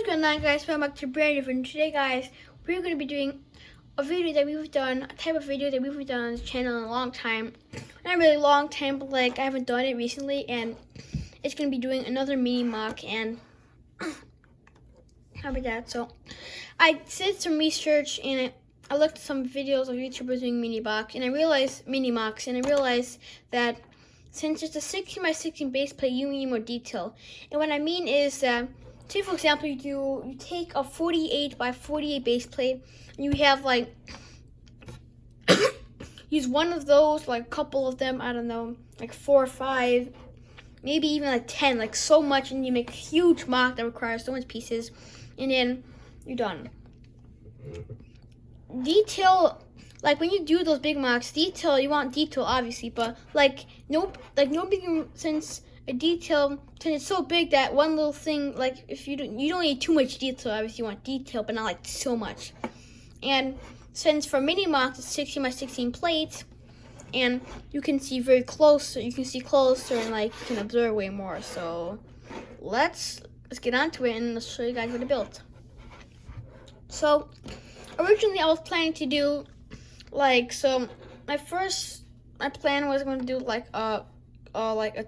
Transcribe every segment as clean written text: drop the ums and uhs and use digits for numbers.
going on, guys? Welcome back to a brand new video. Today, guys, we're going to be doing a video that we've done, a type of video that we've done on this channel in a long time. Not really a long time, but like I haven't done it recently, and it's going to be doing another mini mock. And how about that? So I did some research and I looked at some videos of YouTubers doing mini mocks, and I realized that since it's a 16x16 base plate, you need more detail. And what I mean is that, say for example, you take a 48x48 base plate, and you have like use one of those, like a couple of them, I don't know, like 4 or 5, maybe even like 10, like so much, and you make a huge mock that requires so much pieces, and then you're done. Detail, like when you do those big mocks, detail, you want detail obviously, but nobody can, since it's so big that one little thing, like if you don't need too much detail. Obviously you want detail, but not like so much. And since for mini mocks it's 16x16 plates, and you can see very close, you can see closer, and like you can observe way more. So let's get onto it, and let's show you guys what I built. So originally I was planning to do my plan was going to do like a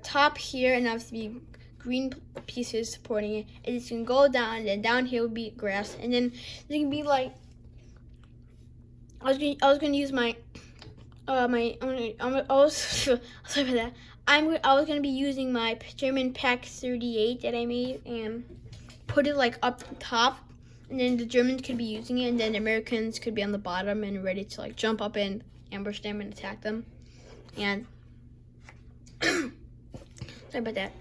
top here, and obviously green pieces supporting it, and it's gonna go down, and then down here would be grass, and then it's gonna be like I was gonna use my I was gonna be using my German pack 38 that I made and put it like up top, and then the Germans could be using it, and then the Americans could be on the bottom and ready to like jump up and ambush them and attack them. And sorry about that.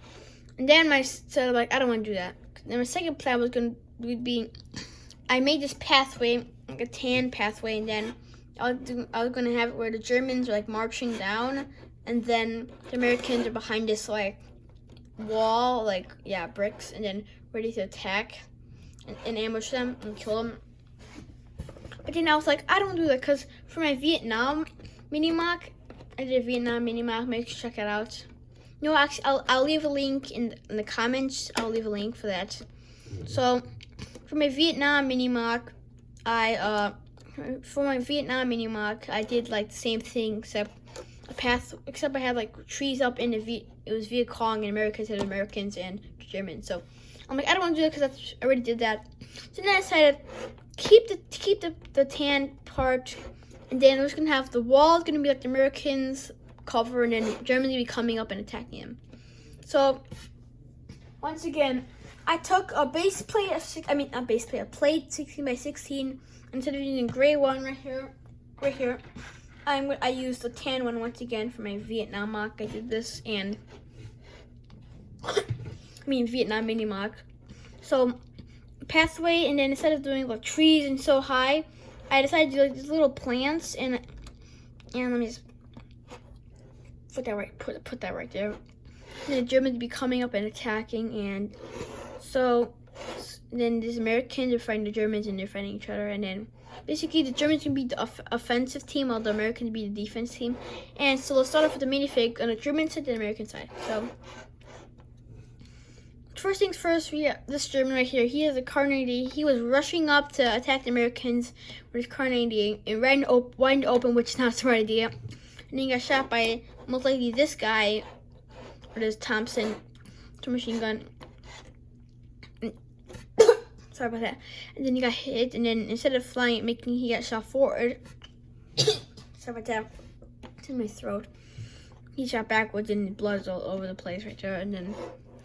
And then I don't want to do that. Then my second plan would be I made this pathway, like a tan pathway, and then I was gonna have it where the Germans are like marching down, and then the Americans are behind this like wall, like bricks, and then ready to attack and ambush them and kill them. But then I was like, I don't do that, because for my Vietnam mini mock, I did a Vietnam mini mock. Make sure to check it out. No, actually, I'll leave a link in the comments. I'll leave a link for that. So for my Vietnam mini mock, I did like the same thing, except I had like trees up in it was Viet Cong, and Americans had Americans and Germans. So I'm like, I don't want to do that because I already did that. So then I decided keep the tan part, and then we're just gonna have the wall gonna be like the Americans cover, and then Germans gonna be coming up and attacking him. So once again, I took a base plate, a plate 16x16. Instead of using gray one right here, I used the tan one once again for my Vietnam mock. I did this, and Vietnam mini mock. So pathway, and then instead of doing like trees and so high, I decided to do like these little plants, and let me just put that right there. And the Germans would be coming up and attacking, and so then these Americans are fighting the Germans, and they're fighting each other, and then basically the Germans can be the offensive team, while the Americans be the defense team. And so let's start off with the minifig on the German side and the American side. So first things first, this German right here, he has a Kar 98. He was rushing up to attack the Americans with his Kar 98 and ran wide open, which is not a smart idea. And he got shot by most likely this guy with his Thompson machine gun. Sorry about that. And then he got hit, and then instead of flying, he got shot forward. Sorry about that. It's in my throat. He shot backwards, and blood's all over the place right there, and then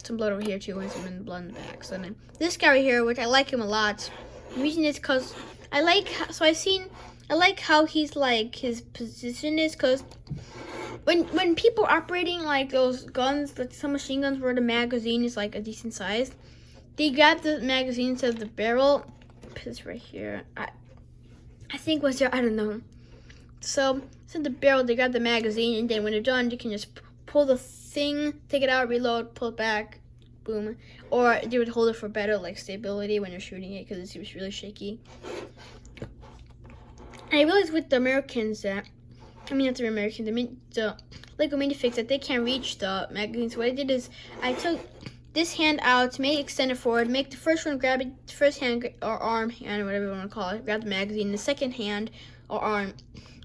some blood over here too, and some blood in the back. So then this guy right here, which I like him a lot. The reason is because I like how he's like his position is, because when people are operating like those guns, like some machine guns where the magazine is like a decent size, they grab the magazine instead of the barrel. Put this right here. I think was there, I don't know. So instead of the barrel, they grab the magazine, and then when they're done, you can just pull the thing, take it out, reload, pull it back, boom. Or they would hold it for better like stability when you're shooting it, because it's really shaky. And I realized with the Americans that, the Lego minifigs, that they can't reach the magazine. So what I did is I took this hand out, make it extend it forward, make the first one grab it, the first hand or arm, hand, whatever you want to call it, grab the magazine, the second hand or arm,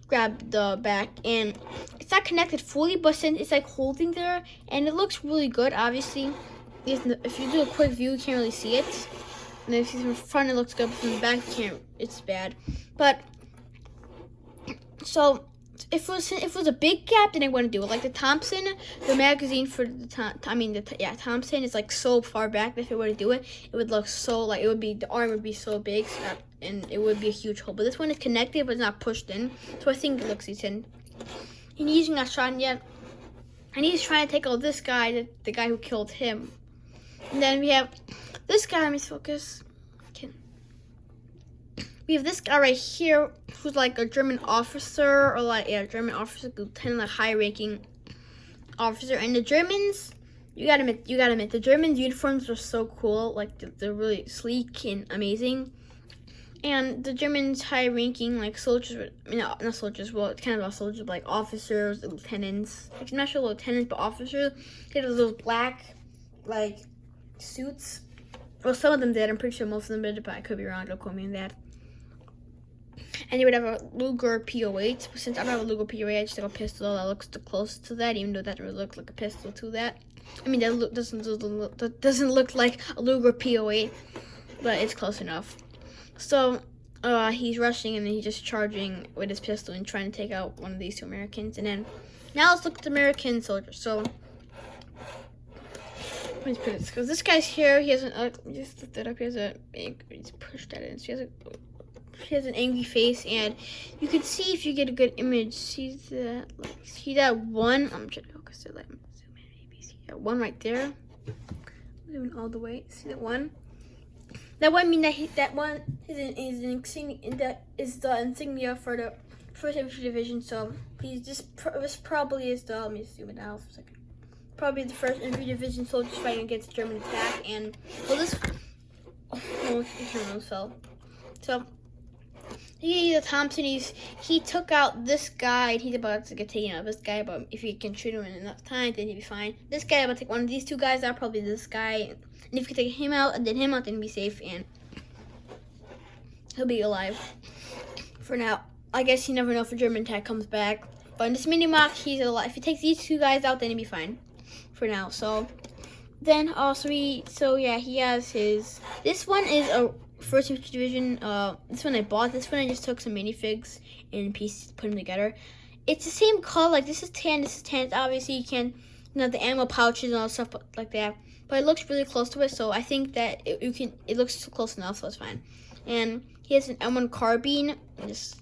grab the back, and it's not connected fully, but since it's like holding there, and it looks really good, obviously. If you do a quick view, you can't really see it. And if you see from the front, it looks good, but from the back, you can't, it's bad. But, so, if it was a big gap, then I wouldn't do it. Like the Thompson, the magazine for the Thompson is like so far back that if I were to do it, it would look so like the arm would be so big, and it would be a huge hole. But this one is connected, but it's not pushed in, so I think it looks decent. And he's not shot yet, and he's trying to take out this guy, the guy who killed him. And then we have this guy. Let me focus. We have this guy right here who's like a German officer, or German officer, lieutenant, like high-ranking officer. And the Germans, you gotta admit, the Germans' uniforms are so cool. Like they're really sleek and amazing. And the Germans' high-ranking like soldiers, not soldiers. Well, it's kind of about soldiers, but like officers, lieutenants. Like not sure lieutenants, but officers. They had those black like suits. Well, some of them did. I'm pretty sure most of them did, but I could be wrong. Don't quote me on that. And you would have a Luger PO8. But since I don't have a Luger PO8, I just have a pistol that looks the closest to that, even though that really looks like a pistol to that. I mean, that doesn't look like a Luger PO8, but it's close enough. So he's rushing, and then he's just charging with his pistol and trying to take out one of these two Americans. And then now let's look at the American soldiers. So let me put this, because this guy's here. He has just lift that up. He's pushed that in. So he has an angry face, and you can see if you get a good image. See that one? I'm trying to focus it. Let me zoom in, maybe see that one right there. Zoom all the way. See that one? That one means that one is the insignia for the 1st Infantry Division. So this probably is the. Let me zoom it out for a second. Probably the 1st Infantry Division soldiers fighting against German attack, and well, this. Oh, he almost fell. So. The Thompson, he took out this guy, and he's about to get taken out. This guy, but if he can shoot him in enough time, then he'll be fine. This guy, about to take one of these two guys out, probably this guy. And if you can take him out and then him out, then he'll be safe, and he'll be alive for now. I guess you never know if a German attack comes back. But in this mini-mock, he's alive. If he takes these two guys out, then he'll be fine for now. So then also he has his. This one is a 1st Infantry Division. This one I bought. This one I just took some minifigs and pieces, put them together. It's the same color. Like this is tan. This is tan. Obviously, you can the ammo pouches and all that stuff like that. But it looks really close to it, so I think that it looks close enough, so it's fine. And he has an M1 carbine.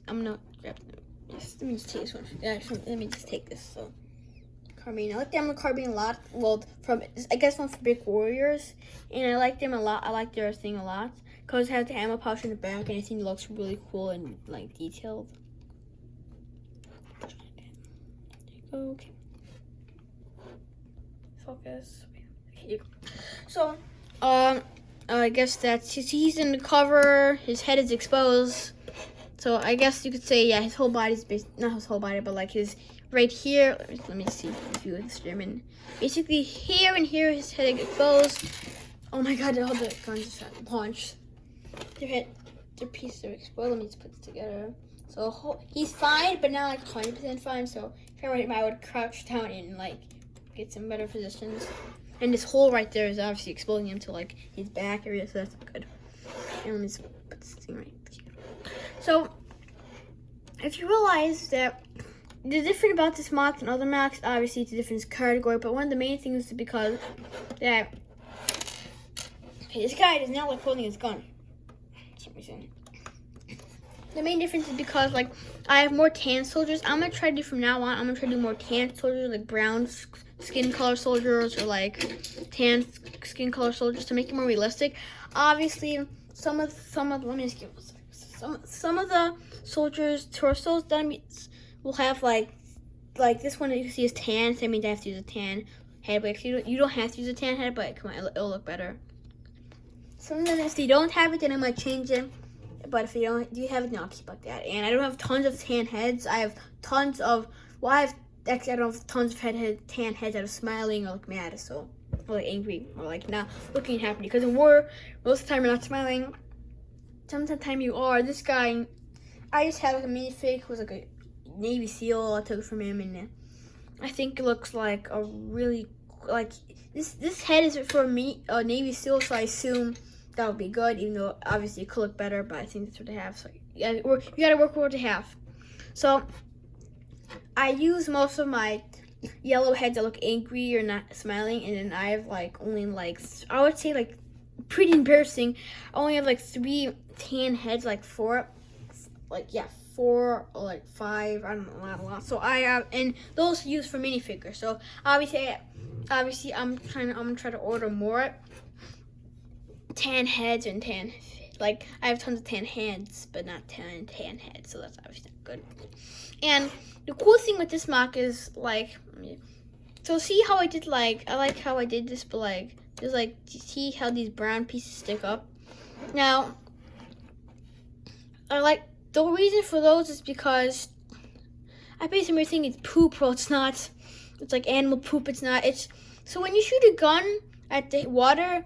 I'm gonna grab. Let me just take this one. Let me just take this. So carbine. I like the M1 carbine a lot. Well, I guess from Big Warriors, and I like them a lot. I like their thing a lot. Because it has the ammo pouch in the back, and I think it looks really cool and like detailed. Okay. Focus. Okay. So, I guess that's he's in the cover. His head is exposed. So I guess you could say, yeah, his whole body's not his whole body, but like his right here. Let me see if you it's German. Basically here and here, his head is exposed. Oh my God! All the guns just got launched. Their pieces are exposed. Let me just put this together. So he's fine, but not like 100% fine. So if I were him, I would crouch down and like get some better positions. And this hole right there is obviously exposing him to like his back area, so that's not good. And let me just put this thing right here. So if you realize that the different about this mock than other mocks, obviously it's a different category, but one of the main things is because that this guy does not like holding his gun. The main difference is because like I have more tan soldiers. I'm gonna try to do from now on. I'm gonna try to do more tan soldiers, like brown skin color soldiers, or like tan skin color soldiers to make it more realistic. Obviously, some of let me just give some of the soldiers' torsos will have like this one that you can see is tan. So that means I have to use a tan head, but you don't have to use a tan head, but come on, it'll look better. Sometimes if you don't have it, then I might change it. But if you have it, then I'll keep like that. And I don't have tons of tan heads. I have tons of, I don't have tons of tan heads that are smiling or look mad. So or like angry or like not looking happy. Because in war, most of the time you're not smiling. Sometimes you are. This guy, I just had like a minifig who was like a Navy SEAL. I took it from him, and I think it looks like a really like this head is for me a Navy SEAL, so I assume that would be good. Even though obviously it could look better, but I think that's what they have. So you gotta work with what they have. So I use most of my yellow heads that look angry or not smiling, and then I have like only like I would say like pretty embarrassing. I only have like 3 tan heads, like 4, like 4 or like 5. I don't know, not a lot. So I have, and those are used for minifigures. So obviously I'm gonna try to order more tan heads and tan. Like I have tons of tan heads, but not tan heads. So that's obviously not good. And the cool thing with this mock is like, so see how I did like, I like how I did this, but like, there's like, see how these brown pieces stick up? Now, I like, the reason for those is because I basically think it's poop, well it's not. It's like animal poop, it's not. It's, so when you shoot a gun at the water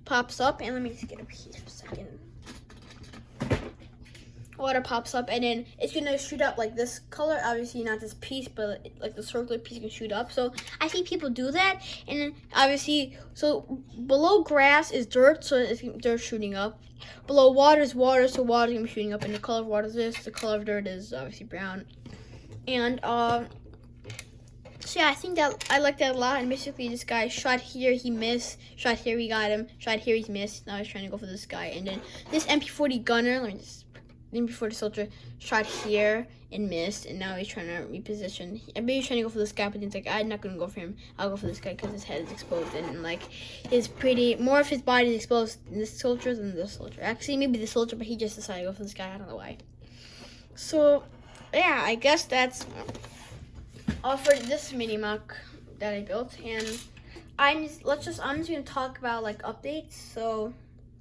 pops up, and let me just get a piece for a second. Water pops up, and then it's gonna shoot up like this color. Obviously not this piece, but like the circular piece can shoot up. So I see people do that, and then obviously, so below grass is dirt, so it's dirt shooting up. Below water is water, so water's gonna be shooting up, and the color of water is this. The color of dirt is obviously brown. And so yeah, I think that I like that a lot. And basically, this guy shot here, he missed. Shot here, we got him. Shot here, he's missed. Now he's trying to go for this guy, and then this MP40 gunner. Let me just. Then before the soldier shot here and missed, and now he's trying to reposition. I bet he's trying to go for this guy, but he's like, I'm not gonna go for him. I'll go for this guy because his head is exposed, and like his more of his body is exposed in this soldier than this soldier. Actually, maybe the soldier, but he just decided to go for this guy. I don't know why. So yeah, I guess that's all for this mini mock that I built, and I'm just gonna talk about like updates. So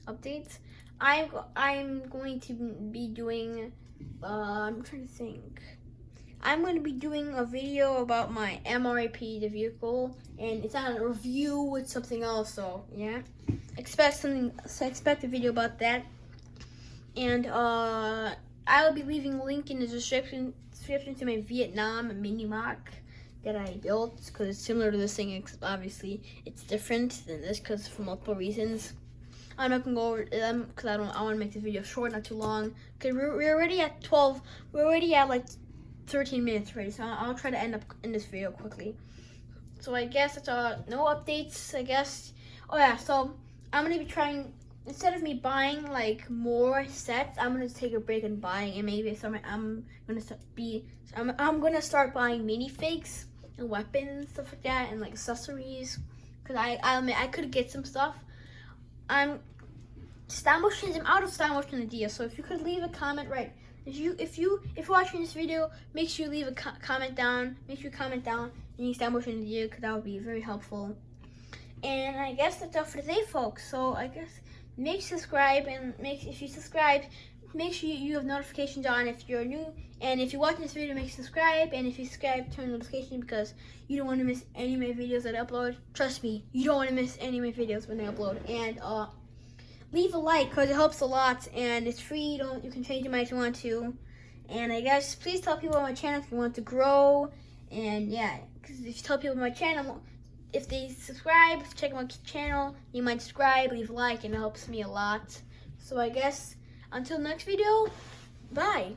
updates. I'm going to be doing, I'm trying to think. I'm going to be doing a video about my MRAP, the vehicle, and it's not a review, it's something else, so yeah. Expect a video about that. And I will be leaving a link in the description to my Vietnam mini mock that I built, because it's similar to this thing. Obviously, it's different than this because for multiple reasons. I'm not gonna go over them because I want to make this video short, not too long. Cause we're already at 12. We're already at like 13 minutes already, so I'll try to end up in this video quickly. So I guess that's no updates. I guess. Oh yeah, so I'm gonna be trying, instead of me buying like more sets, I'm gonna take a break and buying, and maybe I'm gonna start buying minifigs and weapons and stuff like that, and like accessories. Cause I could get some stuff. I'm out of stop motion ideas, so if you could leave a comment, right? If you're watching this video, make sure you leave a comment down. Make sure you comment down any stop motion idea, because that would be very helpful. And I guess that's all for today, folks. So I guess if you subscribe, make sure you have notifications on if you're new. And if you're watching this video, make sure you subscribe. And if you subscribe, turn on notifications, because you don't want to miss any of my videos that I upload. Trust me, you don't want to miss any of my videos when I upload. And leave a like, because it helps a lot, and it's free. You can change your mind if you want to. And I guess please tell people on my channel if you want to grow. And yeah, because if you tell people on my channel, if they subscribe, check my channel, you might subscribe, leave a like, and it helps me a lot. So I guess until next video, bye.